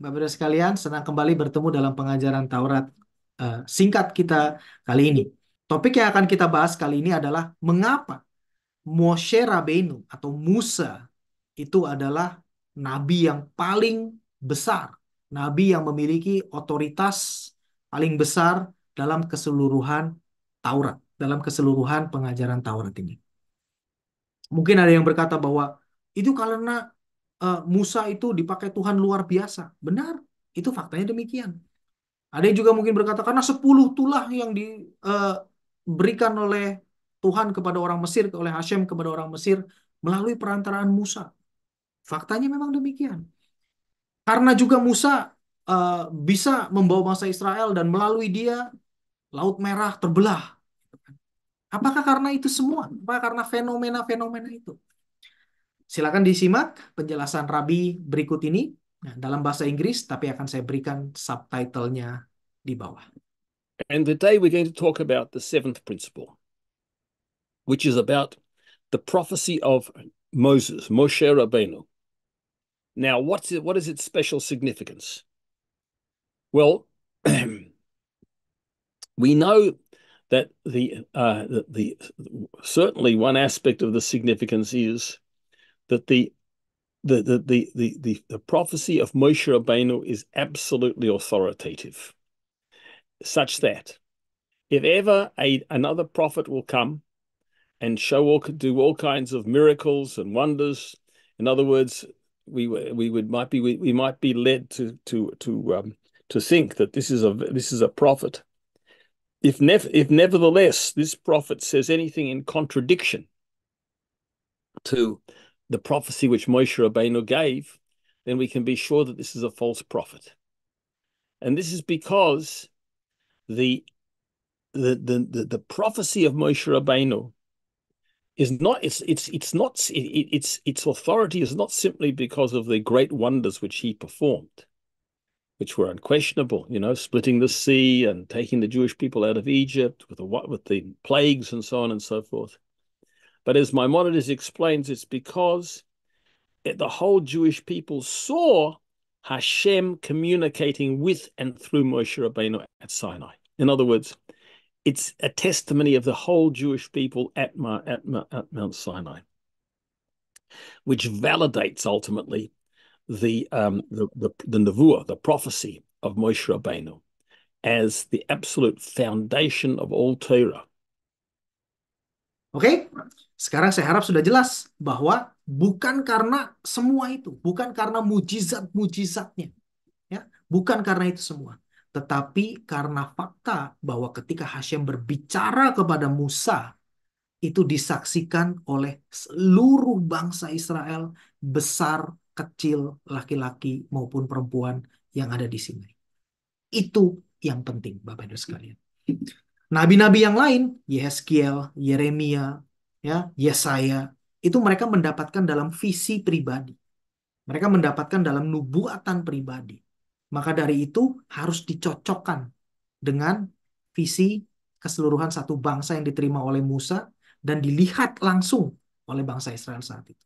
Bapak-Ibu sekalian, senang kembali bertemu dalam pengajaran Taurat singkat kita kali ini. Topik yang akan kita bahas kali ini adalah mengapa Moshe Rabbeinu atau Musa itu adalah nabi yang paling besar, nabi yang memiliki otoritas paling besar dalam keseluruhan Taurat, dalam keseluruhan pengajaran Taurat ini. Mungkin ada yang berkata bahwa itu karena Musa itu dipakai Tuhan luar biasa. Benar, itu faktanya demikian. Ada yang juga mungkin berkata karena 10 tulah yang diberikan oleh Tuhan kepada orang Mesir, oleh Hashem kepada orang Mesir melalui perantaraan Musa. Faktanya memang demikian. Karena juga Musa bisa membawa bangsa Israel dan melalui dia Laut Merah terbelah. Apakah karena itu semua? Apakah karena fenomena-fenomena itu? Silakan disimak penjelasan Rabi berikut ini dalam bahasa Inggris, tapi akan saya berikan subtitlenya di bawah. And today we're going to talk about the seventh principle, which is about the prophecy of Moses, Moshe Rabbeinu. Now, what is its special significance? Well, we know that the certainly one aspect of the significance is that the prophecy of Moshe Rabbeinu is absolutely authoritative, such that if ever another prophet will come and do all kinds of miracles and wonders, in other words, we might be led to think that this is a prophet. If nevertheless this prophet says anything in contradiction to the prophecy which Moshe Rabbeinu gave, then we can be sure that this is a false prophet. And this is because the prophecy of Moshe Rabbeinu is not its authority is not simply because of the great wonders which he performed, which were unquestionable, splitting the sea and taking the Jewish people out of Egypt with the plagues and so on and so forth. But as Maimonides explains, it's because the whole Jewish people saw Hashem communicating with and through Moshe Rabbeinu at Sinai. In other words, it's a testimony of the whole Jewish people at Mount Sinai, which validates ultimately the nevuah, the prophecy of Moshe Rabbeinu, as the absolute foundation of all Torah. Oke, sekarang saya harap sudah jelas bahwa bukan karena semua itu, bukan karena mujizat-mujizatnya, ya, bukan karena itu semua, tetapi karena fakta bahwa ketika Hashem berbicara kepada Musa, itu disaksikan oleh seluruh bangsa Israel, besar, kecil, laki-laki maupun perempuan yang ada di sini. Itu yang penting, Bapak Ibu sekalian. Nabi-nabi yang lain, Yehezkiel, Yeremia, ya, Yesaya, itu mereka mendapatkan dalam visi pribadi. Mereka mendapatkan dalam nubuatan pribadi. Maka dari itu harus dicocokkan dengan visi keseluruhan satu bangsa yang diterima oleh Musa dan dilihat langsung oleh bangsa Israel saat itu.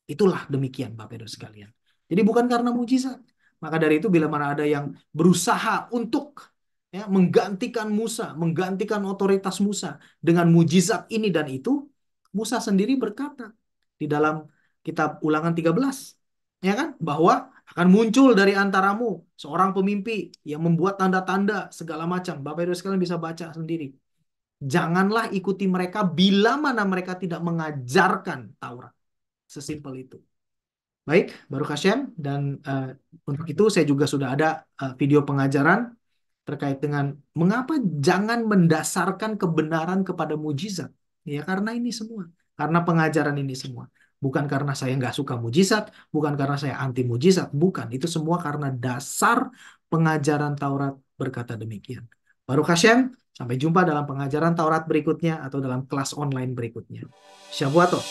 Itulah demikian Bapak Ibu sekalian. Jadi bukan karena mujizat. Maka dari itu bila mana ada yang berusaha untuk menggantikan Musa, menggantikan otoritas Musa dengan mujizat ini dan itu, Musa sendiri berkata di dalam kitab Ulangan 13, ya kan, bahwa akan muncul dari antaramu seorang pemimpi yang membuat tanda-tanda segala macam. Bapak Ibu sekalian bisa baca sendiri. Janganlah ikuti mereka bila mana mereka tidak mengajarkan Taurat. Sesimpel itu. Baik, Baruch Hashem, dan untuk itu saya juga sudah ada video pengajaran terkait dengan mengapa jangan mendasarkan kebenaran kepada mujizat. Ya karena ini semua. Karena pengajaran ini semua. Bukan karena saya nggak suka mujizat, bukan karena saya anti mujizat, bukan. Itu semua karena dasar pengajaran Taurat berkata demikian. Baruch Hashem, sampai jumpa dalam pengajaran Taurat berikutnya atau dalam kelas online berikutnya. Shavua Tov.